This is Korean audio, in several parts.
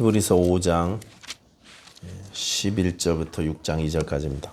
히브리서 5장 11절부터 6장 2절까지입니다.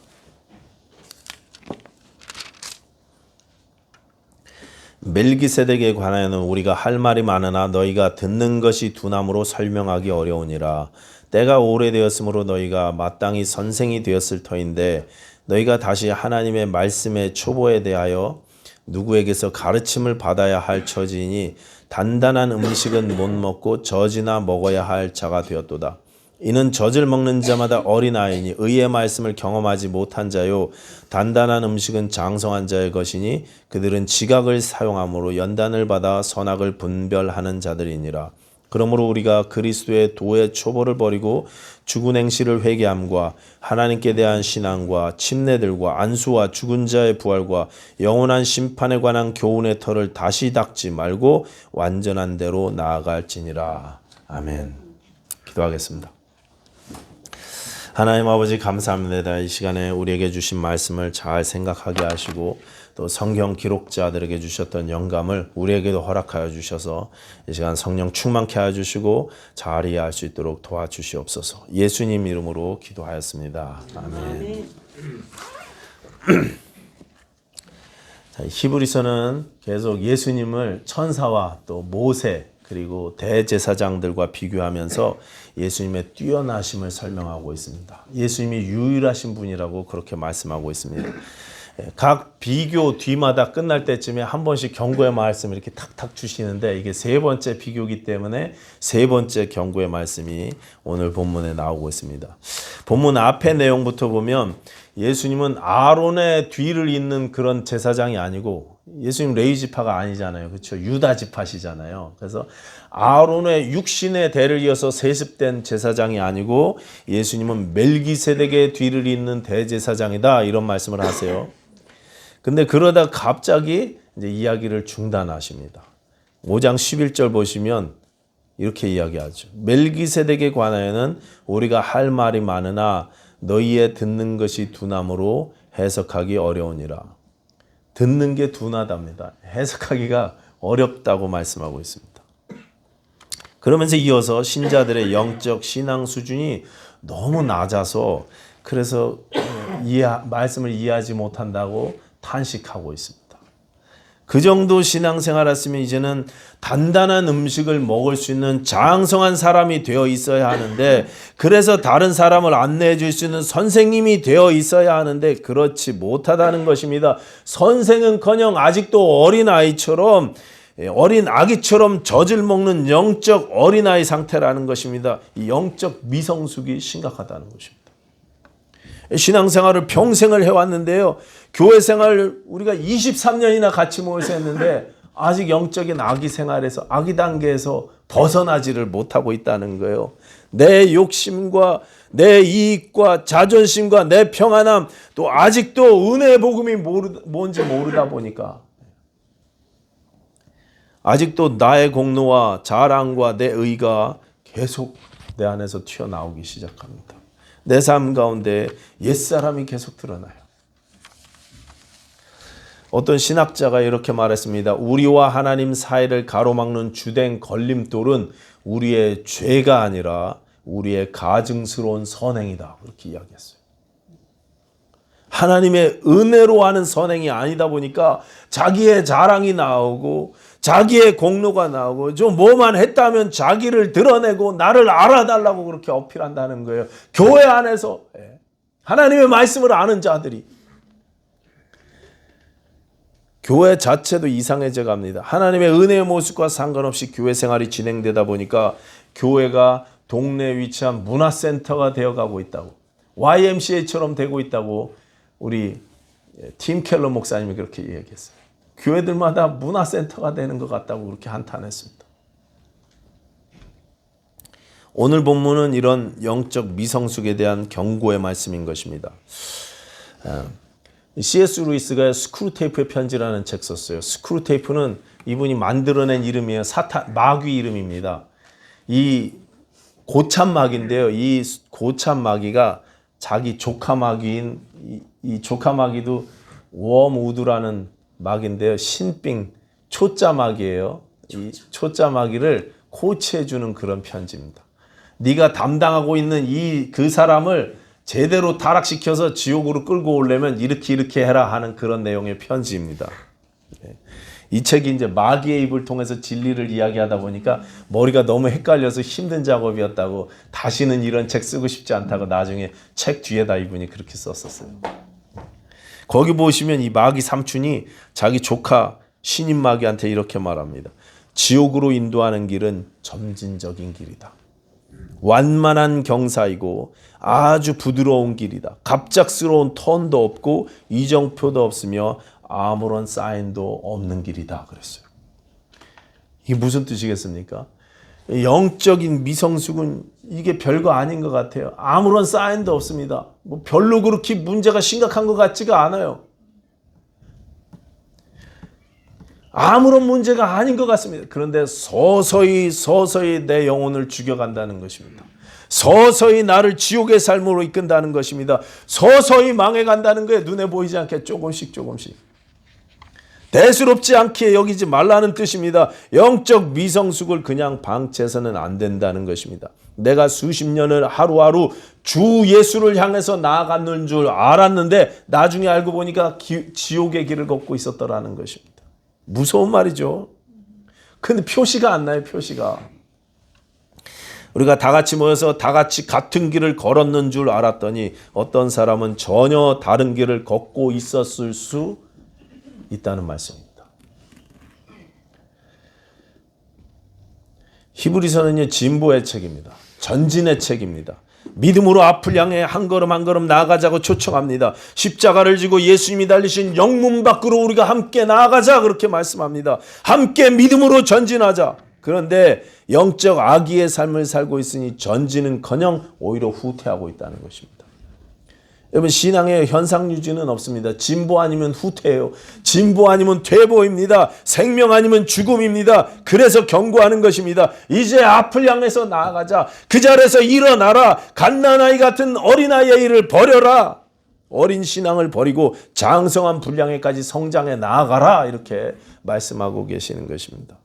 멜기세덱에 관하여는 우리가 할 말이 많으나 너희가 듣는 것이 두나무로 설명하기 어려우니라. 때가 오래되었으므로 너희가 마땅히 선생이 되었을 터인데 너희가 다시 하나님의 말씀의 초보에 대하여 누구에게서 가르침을 받아야 할 처지이니 단단한 음식은 못 먹고 젖이나 먹어야 할 자가 되었도다. 이는 젖을 먹는 자마다 어린아이니 의의 말씀을 경험하지 못한 자요 단단한 음식은 장성한 자의 것이니 그들은 지각을 사용함으로 연단을 받아 선악을 분별하는 자들이니라. 그러므로 우리가 그리스도의 도의 초보를 버리고 죽은 행실을 회개함과 하나님께 대한 신앙과 침례들과 안수와 죽은 자의 부활과 영원한 심판에 관한 교훈의 털을 다시 닦지 말고 완전한 대로 나아갈지니라. 아멘. 기도하겠습니다. 하나님 아버지 감사합니다. 이 시간에 우리에게 주신 말씀을 잘 생각하게 하시고 또 성경 기록자들에게 주셨던 영감을 우리에게도 허락하여 주셔서 이 시간 성령 충만케 하여 주시고 잘 이해할 수 있도록 도와주시옵소서. 예수님 이름으로 기도하였습니다. 아멘. 자, 히브리서는 계속 예수님을 천사와 또 모세 그리고 대제사장들과 비교하면서 예수님의 뛰어나심을 설명하고 있습니다. 예수님이 유일하신 분이라고 그렇게 말씀하고 있습니다. 각 비교 뒤마다 끝날 때쯤에 한 번씩 경고의 말씀을 이렇게 탁탁 주시는데 이게 세 번째 비교이기 때문에 세 번째 경고의 말씀이 오늘 본문에 나오고 있습니다. 본문 앞의 내용부터 보면 예수님은 아론의 뒤를 잇는 그런 제사장이 아니고 예수님 레위 지파가 아니잖아요. 그렇죠? 유다 지파시잖아요. 그래서 아론의 육신의 대를 이어서 세습된 제사장이 아니고 예수님은 멜기세덱의 뒤를 잇는 대제사장이다 이런 말씀을 하세요. 근데 그러다 갑자기 이제 이야기를 중단하십니다. 5장 11절 보시면 이렇게 이야기하죠. 멜기세덱에 관하여는 우리가 할 말이 많으나 너희의 듣는 것이 두나무로 해석하기 어려우니라. 듣는 게 둔하답니다. 해석하기가 어렵다고 말씀하고 있습니다. 그러면서 이어서 신자들의 영적 신앙 수준이 너무 낮아서 그래서 말씀을 이해하지 못한다고 탄식하고 있습니다. 그 정도 신앙생활 했으면 이제는 단단한 음식을 먹을 수 있는 장성한 사람이 되어 있어야 하는데 그래서 다른 사람을 안내해 줄 수 있는 선생님이 되어 있어야 하는데 그렇지 못하다는 것입니다. 선생은커녕 아직도 어린아이처럼 어린 아기처럼 젖을 먹는 영적 어린아이 상태라는 것입니다. 이 영적 미성숙이 심각하다는 것입니다. 신앙생활을 평생을 해왔는데요. 교회 생활을 우리가 23년이나 같이 모여서 했는데 아직 영적인 아기 생활에서 아기 단계에서 벗어나지를 못하고 있다는 거예요. 내 욕심과 내 이익과 자존심과 내 평안함 또 아직도 은혜의 복음이 뭔지 모르다 보니까 아직도 나의 공로와 자랑과 내 의가 계속 내 안에서 튀어나오기 시작합니다. 내 삶 가운데 옛사람이 계속 드러나요. 어떤 신학자가 이렇게 말했습니다. 우리와 하나님 사이를 가로막는 주된 걸림돌은 우리의 죄가 아니라 우리의 가증스러운 선행이다. 그렇게 이야기했어요. 하나님의 은혜로 하는 선행이 아니다 보니까 자기의 자랑이 나오고 자기의 공로가 나오고 좀 뭐만 했다면 자기를 드러내고 나를 알아달라고 그렇게 어필한다는 거예요. 교회 안에서 하나님의 말씀을 아는 자들이 교회 자체도 이상해져 갑니다. 하나님의 은혜의 모습과 상관없이 교회 생활이 진행되다 보니까 교회가 동네에 위치한 문화센터가 되어가고 있다고 YMCA처럼 되고 있다고 우리 팀 켈러 목사님이 그렇게 얘기했어요. 교회들마다 문화센터가 되는 것 같다고 그렇게 한탄했습니다. 오늘 본문은 이런 영적 미성숙에 대한 경고의 말씀인 것입니다. C.S. 루이스가 스크루테이프의 편지라는 책 썼어요. 스크루테이프는 이분이 만들어낸 이름이에요. 마귀 이름입니다. 이 고참 마귀인데요. 이 고참 마귀가 자기 조카 마귀인 이 조카 마귀도 웜우드라는 마귀인데요. 신빙 초짜 마귀예요. 이 초짜 마귀를 코치해 주는 그런 편지입니다. 네가 담당하고 있는 그 사람을 제대로 타락시켜서 지옥으로 끌고 오려면 이렇게 해라 하는 그런 내용의 편지입니다. 이 책이 이제 마귀의 입을 통해서 진리를 이야기하다 보니까 머리가 너무 헷갈려서 힘든 작업이었다고, 다시는 이런 책 쓰고 싶지 않다고 나중에 책 뒤에다 이분이 그렇게 썼었어요. 거기 보시면 이 마귀 삼촌이 자기 조카 신임 마귀한테 이렇게 말합니다. 지옥으로 인도하는 길은 점진적인 길이다. 완만한 경사이고 아주 부드러운 길이다. 갑작스러운 턴도 없고 이정표도 없으며 아무런 사인도 없는 길이다 그랬어요. 이게 무슨 뜻이겠습니까? 영적인 미성숙은 이게 별거 아닌 것 같아요. 아무런 사인도 없습니다. 뭐 별로 그렇게 문제가 심각한 것 같지가 않아요. 아무런 문제가 아닌 것 같습니다. 그런데 서서히 내 영혼을 죽여간다는 것입니다. 서서히 나를 지옥의 삶으로 이끈다는 것입니다. 서서히 망해간다는 거예요. 눈에 보이지 않게 조금씩. 대수롭지 않게 여기지 말라는 뜻입니다. 영적 미성숙을 그냥 방치해서는 안 된다는 것입니다. 내가 수십 년을 하루하루 주 예수를 향해서 나아가는 줄 알았는데 나중에 알고 보니까 지옥의 길을 걷고 있었더라는 것입니다. 무서운 말이죠. 근데 표시가 안 나요. 표시가. 우리가 다 같이 모여서 다 같이 같은 길을 걸었는 줄 알았더니 어떤 사람은 전혀 다른 길을 걷고 있었을 수 있다는 말씀입니다. 히브리서는요, 진보의 책입니다. 전진의 책입니다. 믿음으로 앞을 향해 한 걸음 한 걸음 나아가자고 초청합니다. 십자가를 지고 예수님이 달리신 영문 밖으로 우리가 함께 나아가자 그렇게 말씀합니다. 함께 믿음으로 전진하자. 그런데 영적 아기의 삶을 살고 있으니 전진은커녕 오히려 후퇴하고 있다는 것입니다. 여러분, 신앙의 현상 유지는 없습니다. 진보 아니면 후퇴예요. 진보 아니면 퇴보입니다. 생명 아니면 죽음입니다. 그래서 경고하는 것입니다. 이제 앞을 향해서 나아가자. 그 자리에서 일어나라. 갓난아이 같은 어린아이의 일을 버려라. 어린 신앙을 버리고 장성한 분량에까지 성장해 나아가라. 이렇게 말씀하고 계시는 것입니다.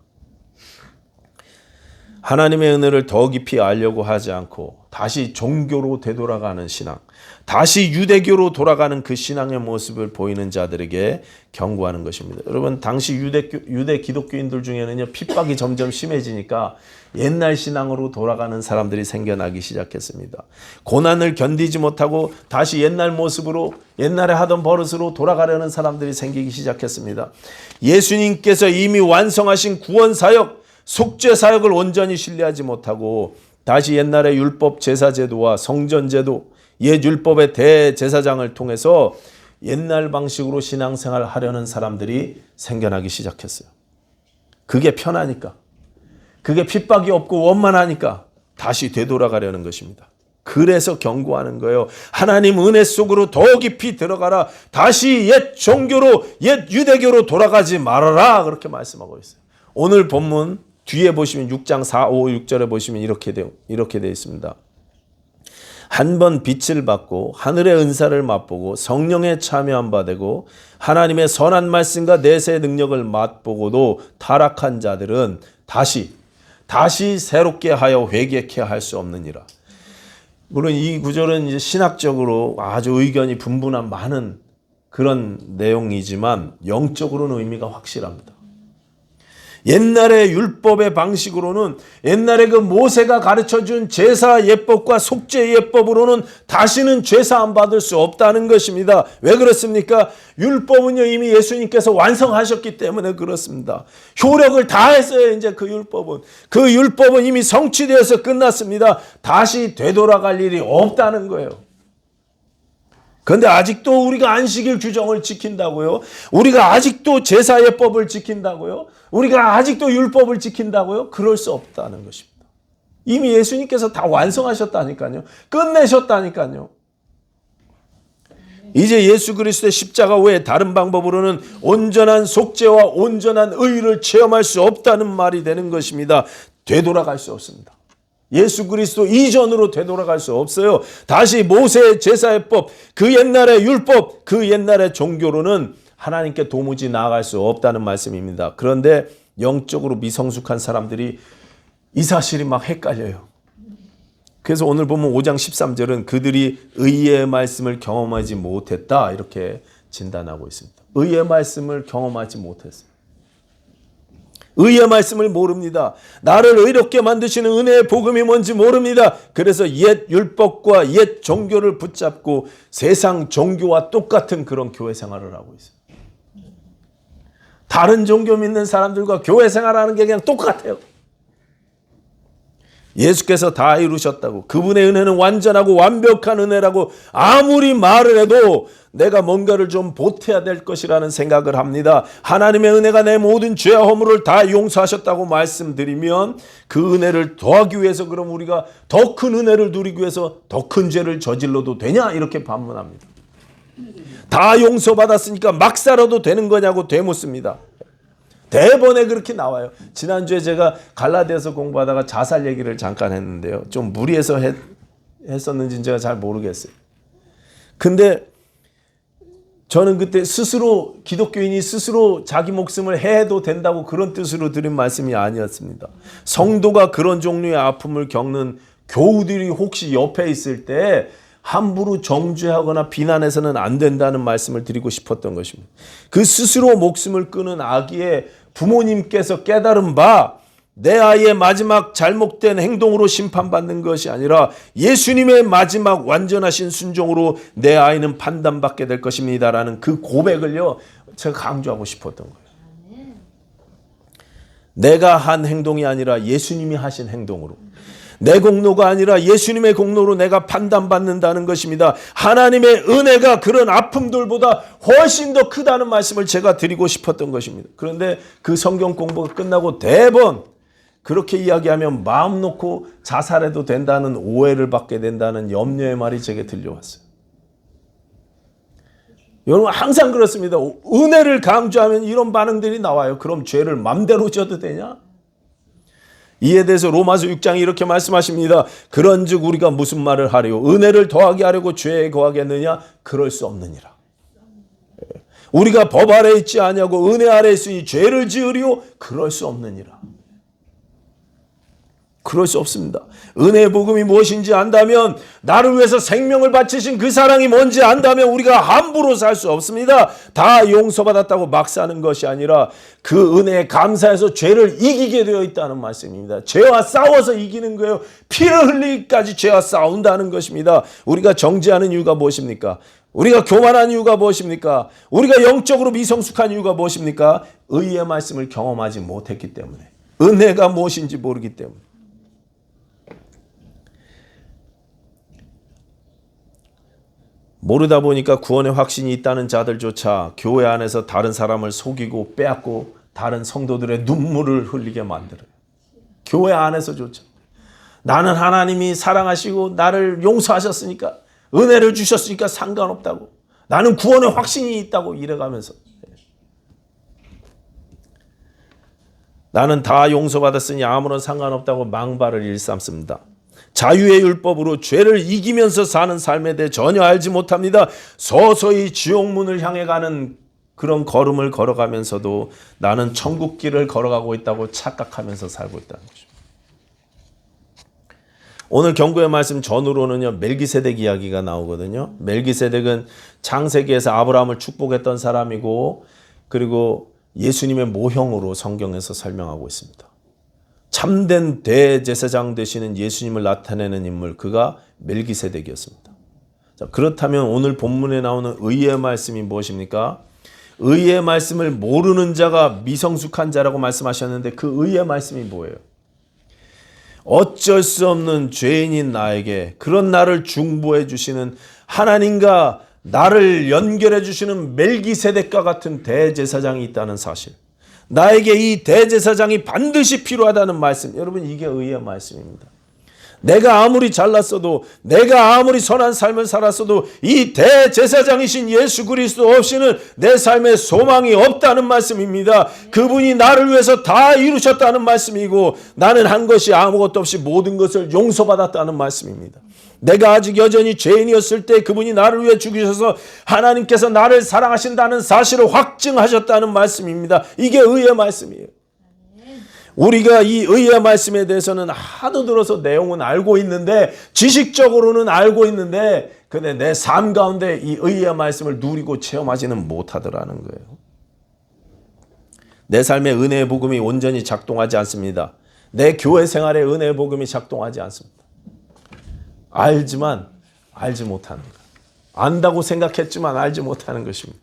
하나님의 은혜를 더 깊이 알려고 하지 않고 다시 종교로 되돌아가는 신앙, 다시 유대교로 돌아가는 그 신앙의 모습을 보이는 자들에게 경고하는 것입니다. 여러분, 당시 유대 기독교인들 중에는요, 핍박이 점점 심해지니까 옛날 신앙으로 돌아가는 사람들이 생겨나기 시작했습니다. 고난을 견디지 못하고 다시 옛날 모습으로, 옛날에 하던 버릇으로 돌아가려는 사람들이 생기기 시작했습니다. 예수님께서 이미 완성하신 구원 사역, 속죄 사역을 온전히 신뢰하지 못하고 다시 옛날의 율법 제사 제도와 성전 제도, 옛 율법의 대제사장을 통해서 옛날 방식으로 신앙생활을 하려는 사람들이 생겨나기 시작했어요. 그게 편하니까, 그게 핍박이 없고 원만하니까 다시 되돌아가려는 것입니다. 그래서 경고하는 거예요. 하나님 은혜 속으로 더 깊이 들어가라. 다시 옛 종교로, 옛 유대교로 돌아가지 말아라. 그렇게 말씀하고 있어요. 오늘 본문 뒤에 보시면 6장 4, 5, 6절에 보시면 이렇게 되어 있습니다. 한 번 빛을 받고 하늘의 은사를 맛보고 성령에 참여한 바 되고 하나님의 선한 말씀과 내세의 능력을 맛보고도 타락한 자들은 다시 새롭게 하여 회개케 할 수 없느니라. 물론 이 구절은 이제 신학적으로 아주 의견이 분분한 많은 그런 내용이지만 영적으로는 의미가 확실합니다. 옛날의 율법의 방식으로는, 옛날에 그 모세가 가르쳐준 제사 예법과 속죄 예법으로는 다시는 죄사함 받을 수 없다는 것입니다. 왜 그렇습니까? 율법은요, 이미 예수님께서 완성하셨기 때문에 그렇습니다. 효력을 다했어요. 이제 그 율법은 이미 성취되어서 끝났습니다. 다시 되돌아갈 일이 없다는 거예요. 그런데 아직도 우리가 안식일 규정을 지킨다고요? 우리가 아직도 제사 예법을 지킨다고요? 우리가 아직도 율법을 지킨다고요? 그럴 수 없다는 것입니다. 이미 예수님께서 다 완성하셨다니까요. 끝내셨다니까요. 이제 예수 그리스도의 십자가 외에 다른 방법으로는 온전한 속죄와 온전한 의를 체험할 수 없다는 말이 되는 것입니다. 되돌아갈 수 없습니다. 예수 그리스도 이전으로 되돌아갈 수 없어요. 다시 모세의 제사예법, 그 옛날의 율법, 그 옛날의 종교로는 하나님께 도무지 나아갈 수 없다는 말씀입니다. 그런데 영적으로 미성숙한 사람들이 이 사실이 막 헷갈려요. 그래서 오늘 보면 5장 13절은 그들이 의의 말씀을 경험하지 못했다 이렇게 진단하고 있습니다. 의의 말씀을 경험하지 못했어요. 의의 말씀을 모릅니다. 나를 의롭게 만드시는 은혜의 복음이 뭔지 모릅니다. 그래서 옛 율법과 옛 종교를 붙잡고 세상 종교와 똑같은 그런 교회 생활을 하고 있어요. 다른 종교 믿는 사람들과 교회 생활하는 게 그냥 똑같아요. 예수께서 다 이루셨다고, 그분의 은혜는 완전하고 완벽한 은혜라고 아무리 말을 해도 내가 뭔가를 좀 보태야 될 것이라는 생각을 합니다. 하나님의 은혜가 내 모든 죄와 허물을 다 용서하셨다고 말씀드리면 그 은혜를 더하기 위해서 그럼 우리가 더 큰 은혜를 누리기 위해서 더 큰 죄를 저질러도 되냐? 이렇게 반문합니다. 다 용서받았으니까 막 살아도 되는 거냐고 되묻습니다. 대번에 그렇게 나와요. 지난주에 제가 갈라디아서 공부하다가 자살 얘기를 잠깐 했는데요. 좀 무리해서 했었는지는 제가 잘 모르겠어요. 근데 저는 그때 스스로 기독교인이 스스로 자기 목숨을 해도 된다고 그런 뜻으로 드린 말씀이 아니었습니다. 성도가 그런 종류의 아픔을 겪는 교우들이 혹시 옆에 있을 때 함부로 정죄하거나 비난해서는 안 된다는 말씀을 드리고 싶었던 것입니다. 그 스스로 목숨을 끊은 아기의 부모님께서 깨달은 바 내 아이의 마지막 잘못된 행동으로 심판받는 것이 아니라 예수님의 마지막 완전하신 순종으로 내 아이는 판단받게 될 것입니다라는 그 고백을요 제가 강조하고 싶었던 거예요. 내가 한 행동이 아니라 예수님이 하신 행동으로, 내 공로가 아니라 예수님의 공로로 내가 판단받는다는 것입니다. 하나님의 은혜가 그런 아픔들보다 훨씬 더 크다는 말씀을 제가 드리고 싶었던 것입니다. 그런데 그 성경 공부가 끝나고 대번 그렇게 이야기하면 마음 놓고 자살해도 된다는 오해를 받게 된다는 염려의 말이 제게 들려왔어요. 여러분 항상 그렇습니다. 은혜를 강조하면 이런 반응들이 나와요. 그럼 죄를 맘대로 져도 되냐? 이에 대해서 로마서 6장이 이렇게 말씀하십니다. 그런즉 우리가 무슨 말을 하리요? 은혜를 더하게 하려고 죄에 거하겠느냐? 그럴 수 없느니라. 우리가 법 아래 있지 아니하고 은혜 아래 있으니 죄를 지으리요? 그럴 수 없느니라. 그럴 수 없습니다. 은혜의 복음이 무엇인지 안다면, 나를 위해서 생명을 바치신 그 사랑이 뭔지 안다면 우리가 함부로 살 수 없습니다. 다 용서받았다고 막 사는 것이 아니라 그 은혜에 감사해서 죄를 이기게 되어 있다는 말씀입니다. 죄와 싸워서 이기는 거예요. 피를 흘리기까지 죄와 싸운다는 것입니다. 우리가 정죄하는 이유가 무엇입니까? 우리가 교만한 이유가 무엇입니까? 우리가 영적으로 미성숙한 이유가 무엇입니까? 의의 말씀을 경험하지 못했기 때문에, 은혜가 무엇인지 모르기 때문에. 모르다 보니까 구원의 확신이 있다는 자들조차 교회 안에서 다른 사람을 속이고 빼앗고 다른 성도들의 눈물을 흘리게 만들어요. 교회 안에서조차. 나는 하나님이 사랑하시고 나를 용서하셨으니까, 은혜를 주셨으니까 상관없다고, 나는 구원의 확신이 있다고 이래가면서, 나는 다 용서받았으니 아무런 상관없다고 망발을 일삼습니다. 자유의 율법으로 죄를 이기면서 사는 삶에 대해 전혀 알지 못합니다. 서서히 지옥문을 향해 가는 그런 걸음을 걸어가면서도 나는 천국길을 걸어가고 있다고 착각하면서 살고 있다는 것입니다. 오늘 경고의 말씀 전후로는요, 멜기세덱 이야기가 나오거든요. 멜기세덱은 창세기에서 아브라함을 축복했던 사람이고, 그리고 예수님의 모형으로 성경에서 설명하고 있습니다. 참된 대제사장 되시는 예수님을 나타내는 인물, 그가 멜기세덱이었습니다. 자, 그렇다면 오늘 본문에 나오는 의의 말씀이 무엇입니까? 의의 말씀을 모르는 자가 미성숙한 자라고 말씀하셨는데 그 의의 말씀이 뭐예요? 어쩔 수 없는 죄인인 나에게 그런 나를 중보해 주시는 하나님과 나를 연결해 주시는 멜기세덱과 같은 대제사장이 있다는 사실, 나에게 이 대제사장이 반드시 필요하다는 말씀, 여러분 이게 의의 말씀입니다. 내가 아무리 잘났어도, 내가 아무리 선한 삶을 살았어도 이 대제사장이신 예수 그리스도 없이는 내 삶에 소망이 없다는 말씀입니다. 그분이 나를 위해서 다 이루셨다는 말씀이고, 나는 한 것이 아무것도 없이 모든 것을 용서받았다는 말씀입니다. 내가 아직 여전히 죄인이었을 때 그분이 나를 위해 죽으셔서 하나님께서 나를 사랑하신다는 사실을 확증하셨다는 말씀입니다. 이게 의의 말씀이에요. 우리가 이 의의 말씀에 대해서는 하도 들어서 내용은 알고 있는데, 지식적으로는 알고 있는데, 근데 내 삶 가운데 이 의의 말씀을 누리고 체험하지는 못하더라는 거예요. 내 삶의 은혜의 복음이 온전히 작동하지 않습니다. 내 교회 생활에 은혜의 복음이 작동하지 않습니다. 알지만 알지 못하는 것. 안다고 생각했지만 알지 못하는 것입니다.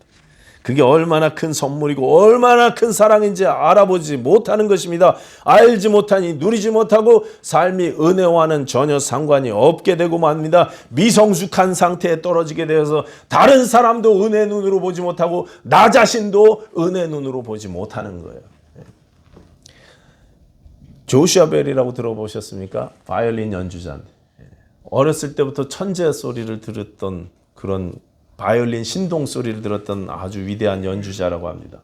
그게 얼마나 큰 선물이고 얼마나 큰 사랑인지 알아보지 못하는 것입니다. 알지 못하니 누리지 못하고 삶이 은혜와는 전혀 상관이 없게 되고 맙니다. 미성숙한 상태에 떨어지게 되어서 다른 사람도 은혜 눈으로 보지 못하고 나 자신도 은혜 눈으로 보지 못하는 거예요. 조슈아 벨이라고 들어보셨습니까? 바이올린 연주자인데 어렸을 때부터 천재 소리를 들었던 그런 바이올린 신동 소리를 들었던 아주 위대한 연주자라고 합니다.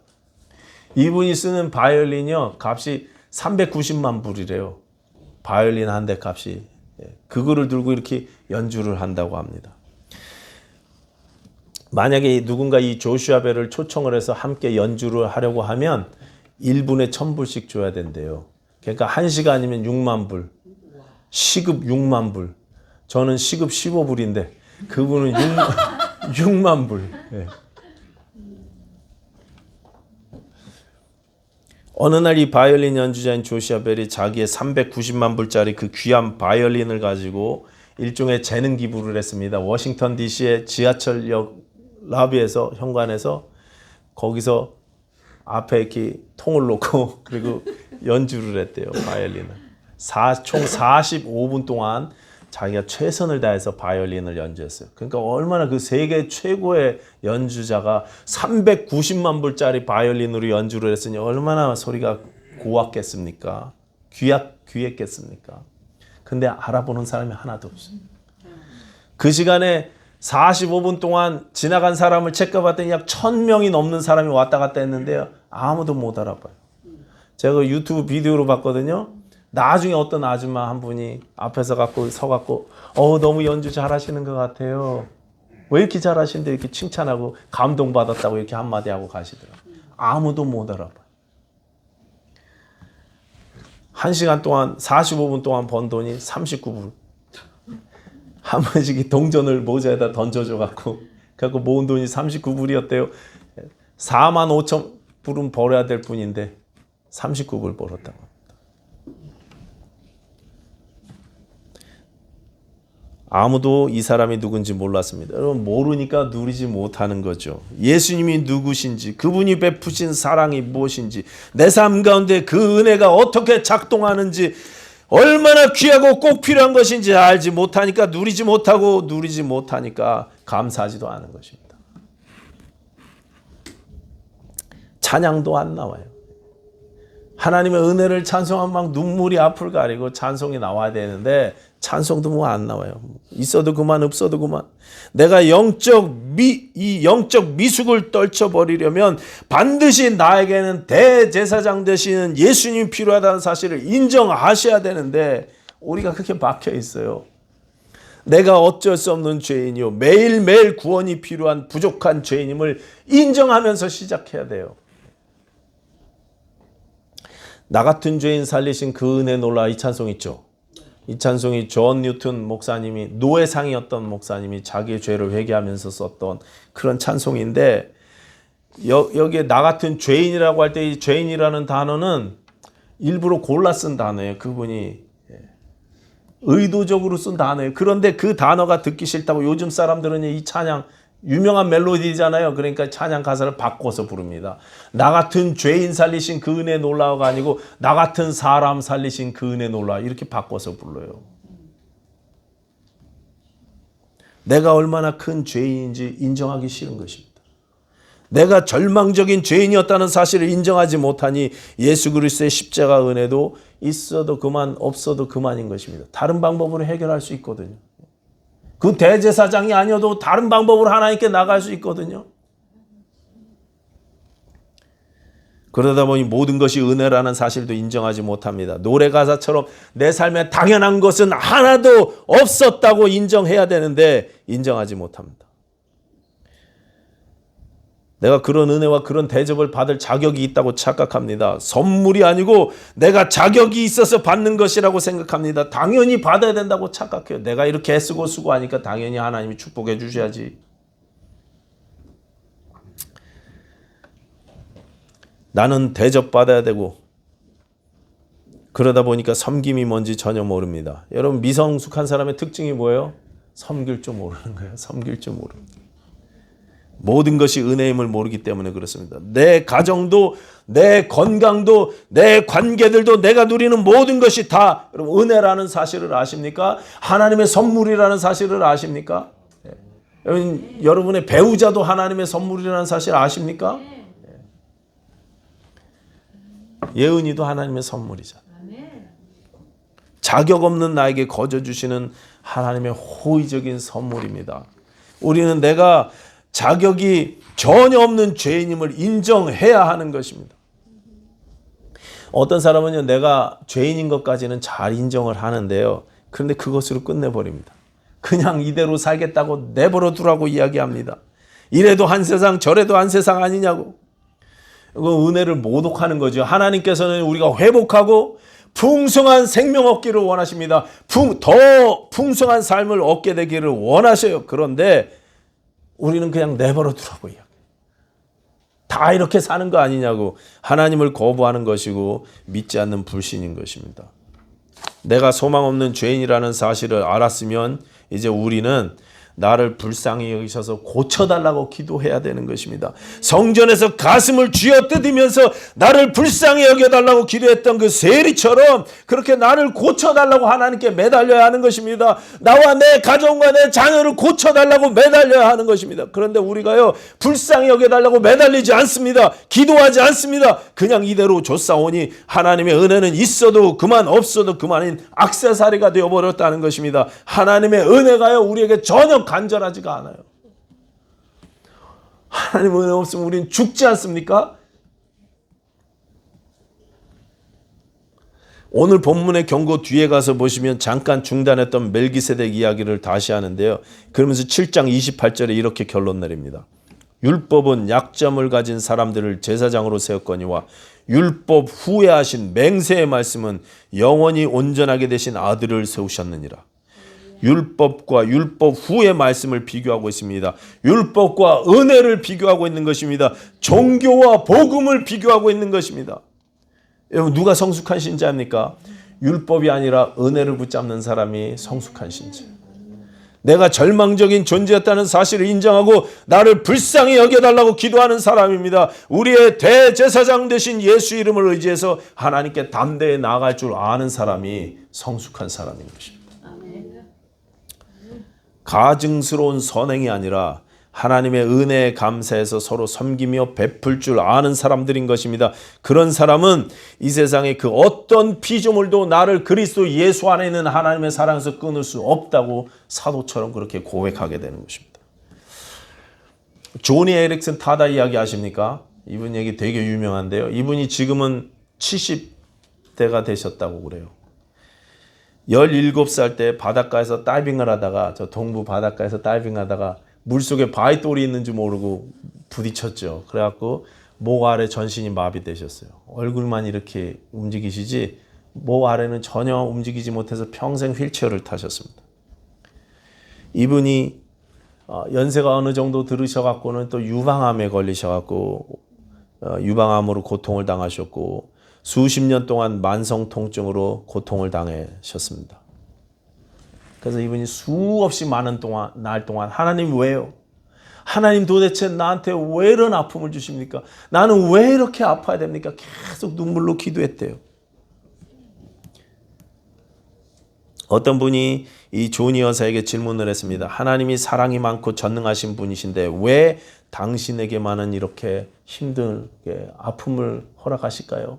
이분이 쓰는 바이올린이요, 값이 390만 불이래요. 바이올린 한 대 값이. 그거를 들고 이렇게 연주를 한다고 합니다. 만약에 누군가 이 조슈아 벨을 초청을 해서 함께 연주를 하려고 하면 1분에 1000불씩 줘야 된대요. 그러니까 1시간이면 6만 불. 시급 6만 불. 저는 시급 15불인데 그분은 6만 불. 네. 어느 날 이 바이올린 연주자인 조슈아 벨이 자기의 390만 불짜리 그 귀한 바이올린을 가지고 일종의 재능 기부를 했습니다. 워싱턴 DC의 지하철역 라비에서 현관에서 거기서 앞에 이렇게 통을 놓고 그리고 연주를 했대요. 바이올린을. 총 45분 동안 자기가 최선을 다해서 바이올린을 연주했어요. 그러니까 얼마나 그 세계 최고의 연주자가 390만 불짜리 바이올린으로 연주를 했으니 얼마나 소리가 고왔겠습니까? 귀했겠습니까? 근데 알아보는 사람이 하나도 없어요. 그 시간에 45분 동안 지나간 사람을 체크해봤더니 약 1000명이 넘는 사람이 왔다 갔다 했는데요. 아무도 못 알아봐요. 제가 유튜브 비디오로 봤거든요. 나중에 어떤 아줌마 한 분이 앞에서 서갖고 너무 연주 잘하시는 것 같아요. 왜 이렇게 잘하시는데 이렇게 칭찬하고 감동받았다고 이렇게 한마디 하고 가시더라고요. 아무도 못 알아봐요. 1시간 동안 45분 동안 번 돈이 39불. 한 번씩 동전을 모자에다 던져줘갖고 그래갖고 모은 돈이 39불이었대요. 4만 5천 불은 벌어야 될 뿐인데 39불 벌었다고. 아무도 이 사람이 누군지 몰랐습니다. 여러분 모르니까 누리지 못하는 거죠. 예수님이 누구신지, 그분이 베푸신 사랑이 무엇인지, 내 삶 가운데 그 은혜가 어떻게 작동하는지, 얼마나 귀하고 꼭 필요한 것인지 알지 못하니까 누리지 못하니까 감사하지도 않은 것입니다. 찬양도 안 나와요. 하나님의 은혜를 찬송하면 막 눈물이 앞을 가리고 찬송이 나와야 되는데 찬송도 뭐 안 나와요. 있어도 그만 없어도 그만. 내가 이 영적 미숙을 떨쳐버리려면 반드시 나에게는 대제사장 되시는 예수님이 필요하다는 사실을 인정하셔야 되는데 우리가 그렇게 막혀 있어요. 내가 어쩔 수 없는 죄인이요 매일매일 구원이 필요한 부족한 죄인임을 인정하면서 시작해야 돼요. 나 같은 죄인 살리신 그 은혜 놀라 이 찬송 있죠. 이 찬송이 존 뉴턴 목사님이 노회상이었던 목사님이 자기의 죄를 회개하면서 썼던 그런 찬송인데 여기에 나 같은 죄인이라고 할 때 이 죄인이라는 단어는 일부러 골라 쓴 단어예요. 그분이 의도적으로 쓴 단어예요. 그런데 그 단어가 듣기 싫다고 요즘 사람들은 이 찬양 유명한 멜로디잖아요. 그러니까 찬양 가사를 바꿔서 부릅니다. 나 같은 죄인 살리신 그 은혜 놀라워가 아니고 나 같은 사람 살리신 그 은혜 놀라워 이렇게 바꿔서 불러요. 내가 얼마나 큰 죄인인지 인정하기 싫은 것입니다. 내가 절망적인 죄인이었다는 사실을 인정하지 못하니 예수 그리스도의 십자가 은혜도 있어도 그만 없어도 그만인 것입니다. 다른 방법으로 해결할 수 있거든요. 그 대제사장이 아니어도 다른 방법으로 하나님께 나갈 수 있거든요. 그러다 보니 모든 것이 은혜라는 사실도 인정하지 못합니다. 노래 가사처럼 내 삶에 당연한 것은 하나도 없었다고 인정해야 되는데 인정하지 못합니다. 내가 그런 은혜와 그런 대접을 받을 자격이 있다고 착각합니다. 선물이 아니고 내가 자격이 있어서 받는 것이라고 생각합니다. 당연히 받아야 된다고 착각해요. 내가 이렇게 애쓰고 수고하니까 당연히 하나님이 축복해 주셔야지. 나는 대접받아야 되고 그러다 보니까 섬김이 뭔지 전혀 모릅니다. 여러분 미성숙한 사람의 특징이 뭐예요? 섬길 줄 모르는 거예요. 섬길 줄 모르는 거예요. 모든 것이 은혜임을 모르기 때문에 그렇습니다. 내 가정도 내 건강도 내 관계들도 내가 누리는 모든 것이 다 여러분 은혜라는 사실을 아십니까? 하나님의 선물이라는 사실을 아십니까? 여러분의 배우자도 하나님의 선물이라는 사실 아십니까? 예은이도 하나님의 선물이잖아. 자격 없는 나에게 거저 주시는 하나님의 호의적인 선물입니다. 우리는 내가 자격이 전혀 없는 죄인임을 인정해야 하는 것입니다. 어떤 사람은요, 내가 죄인인 것까지는 잘 인정을 하는데요. 그런데 그것으로 끝내버립니다. 그냥 이대로 살겠다고 내버려 두라고 이야기합니다. 이래도 한 세상 저래도 한 세상 아니냐고. 그 은혜를 모독하는 거죠. 하나님께서는 우리가 회복하고 풍성한 생명 얻기를 원하십니다. 더 풍성한 삶을 얻게 되기를 원하셔요. 그런데 우리는 그냥 내버려 두라고 이야기해요. 다 이렇게 사는 거 아니냐고. 하나님을 거부하는 것이고 믿지 않는 불신인 것입니다. 내가 소망 없는 죄인이라는 사실을 알았으면 이제 우리는 나를 불쌍히 여기셔서 고쳐달라고 기도해야 되는 것입니다. 성전에서 가슴을 쥐어뜯으면서 나를 불쌍히 여겨달라고 기도했던 그 세리처럼 그렇게 나를 고쳐달라고 하나님께 매달려야 하는 것입니다. 나와 내 가정과 내 자녀를 고쳐달라고 매달려야 하는 것입니다. 그런데 우리가요, 불쌍히 여겨달라고 매달리지 않습니다. 기도하지 않습니다. 그냥 이대로 줬사오니 하나님의 은혜는 있어도 그만 없어도 그만인 액세서리가 되어버렸다는 것입니다. 하나님의 은혜가요, 우리에게 전혀 간절하지가 않아요. 하나님 은혜 없으면 우리는 죽지 않습니까? 오늘 본문의 경고 뒤에 가서 보시면 잠깐 중단했던 멜기세덱 이야기를 다시 하는데요. 그러면서 7장 28절에 이렇게 결론 내립니다. 율법은 약점을 가진 사람들을 제사장으로 세웠거니와 율법 후에 하신 맹세의 말씀은 영원히 온전하게 되신 아들을 세우셨느니라. 율법과 율법 후의 말씀을 비교하고 있습니다. 율법과 은혜를 비교하고 있는 것입니다. 종교와 복음을 비교하고 있는 것입니다. 여러분 누가 성숙한 신자입니까? 율법이 아니라 은혜를 붙잡는 사람이 성숙한 신자. 내가 절망적인 존재였다는 사실을 인정하고 나를 불쌍히 여겨달라고 기도하는 사람입니다. 우리의 대제사장 되신 예수 이름을 의지해서 하나님께 담대히 나아갈 줄 아는 사람이 성숙한 사람인 것입니다. 가증스러운 선행이 아니라 하나님의 은혜에 감사해서 서로 섬기며 베풀 줄 아는 사람들인 것입니다. 그런 사람은 이 세상의 그 어떤 피조물도 나를 그리스도 예수 안에 있는 하나님의 사랑에서 끊을 수 없다고 사도처럼 그렇게 고백하게 되는 것입니다. 조니 에릭슨 타다 이야기 아십니까? 이분 얘기 되게 유명한데요. 이분이 지금은 70대가 되셨다고 그래요. 17살 때 바닷가에서 다이빙을 하다가 저 동부 바닷가에서 다이빙하다가 물속에 바위돌이 있는지 모르고 부딪혔죠. 그래갖고 목 아래 전신이 마비되셨어요. 얼굴만 이렇게 움직이시지 목 아래는 전혀 움직이지 못해서 평생 휠체어를 타셨습니다. 이분이 연세가 어느 정도 들으셔갖고는 또 유방암에 걸리셔갖고 유방암으로 고통을 당하셨고 수십 년 동안 만성 통증으로 고통을 당하셨습니다. 그래서 이분이 수없이 많은 날 동안 하나님 왜요? 하나님 도대체 나한테 왜 이런 아픔을 주십니까? 나는 왜 이렇게 아파야 됩니까? 계속 눈물로 기도했대요. 어떤 분이 이 조니 여사에게 질문을 했습니다. 하나님이 사랑이 많고 전능하신 분이신데 왜 당신에게만은 이렇게 힘들게 아픔을 허락하실까요?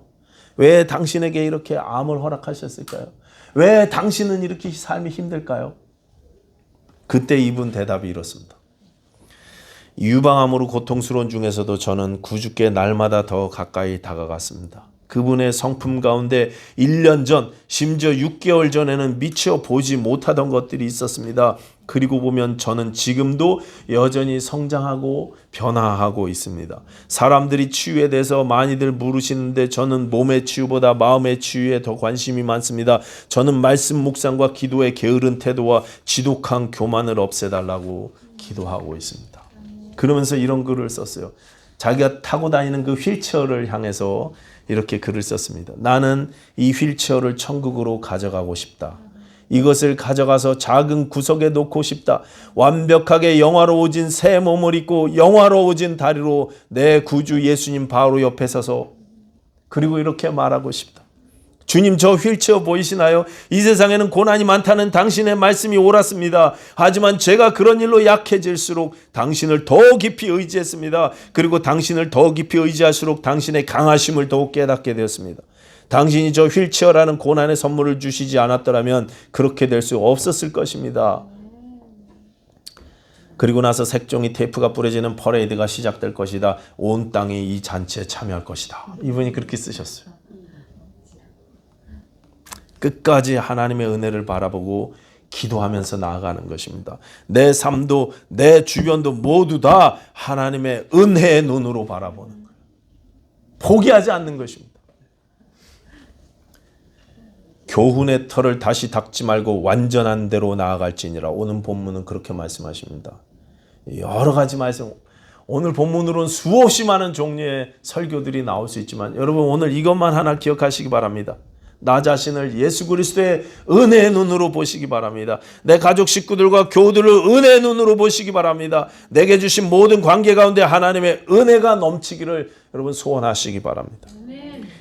왜 당신에게 이렇게 암을 허락하셨을까요? 왜 당신은 이렇게 삶이 힘들까요? 그때 이분 대답이 이렇습니다. 유방암으로 고통스러운 중에서도 저는 구주께 날마다 더 가까이 다가갔습니다. 그분의 성품 가운데 1년 전, 심지어 6개월 전에는 미처 보지 못하던 것들이 있었습니다. 그리고 보면 저는 지금도 여전히 성장하고 변화하고 있습니다. 사람들이 치유에 대해서 많이들 물으시는데 저는 몸의 치유보다 마음의 치유에 더 관심이 많습니다. 저는 말씀 묵상과 기도의 게으른 태도와 지독한 교만을 없애달라고 기도하고 있습니다. 그러면서 이런 글을 썼어요. 자기가 타고 다니는 그 휠체어를 향해서 이렇게 글을 썼습니다. 나는 이 휠체어를 천국으로 가져가고 싶다. 이것을 가져가서 작은 구석에 놓고 싶다. 완벽하게 영화로워진 새 몸을 입고 영화로워진 다리로 내 구주 예수님 바로 옆에 서서 그리고 이렇게 말하고 싶다. 주님, 저 휠체어 보이시나요? 이 세상에는 고난이 많다는 당신의 말씀이 옳았습니다. 하지만 제가 그런 일로 약해질수록 당신을 더 깊이 의지했습니다. 그리고 당신을 더 깊이 의지할수록 당신의 강하심을 더욱 깨닫게 되었습니다. 당신이 저 휠체어라는 고난의 선물을 주시지 않았더라면 그렇게 될 수 없었을 것입니다. 그리고 나서 색종이 테이프가 뿌려지는 퍼레이드가 시작될 것이다. 온 땅이 이 잔치에 참여할 것이다. 이분이 그렇게 쓰셨어요. 끝까지 하나님의 은혜를 바라보고 기도하면서 나아가는 것입니다. 내 삶도 내 주변도 모두 다 하나님의 은혜의 눈으로 바라보는 거예요. 포기하지 않는 것입니다. 교훈의 털을 다시 닦지 말고 완전한 대로 나아갈지니라. 오늘 본문은 그렇게 말씀하십니다. 여러 가지 말씀, 오늘 본문으로는 수없이 많은 종류의 설교들이 나올 수 있지만 여러분 오늘 이것만 하나 기억하시기 바랍니다. 나 자신을 예수 그리스도의 은혜의 눈으로 보시기 바랍니다. 내 가족 식구들과 교우들을 은혜의 눈으로 보시기 바랍니다. 내게 주신 모든 관계 가운데 하나님의 은혜가 넘치기를 여러분 소원하시기 바랍니다.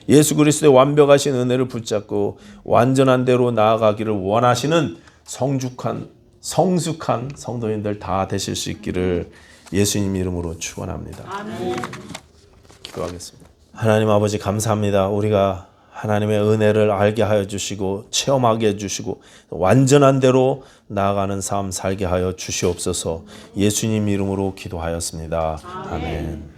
예수 그리스도의 완벽하신 은혜를 붙잡고 완전한 대로 나아가기를 원하시는 성숙한 성도님들 다 되실 수 있기를 예수님 이름으로 축원합니다. 아멘. 기도하겠습니다. 하나님 아버지 감사합니다. 우리가 하나님의 은혜를 알게 하여 주시고 체험하게 해주시고 완전한 대로 나아가는 삶 살게 하여 주시옵소서. 예수님 이름으로 기도하였습니다. 아멘.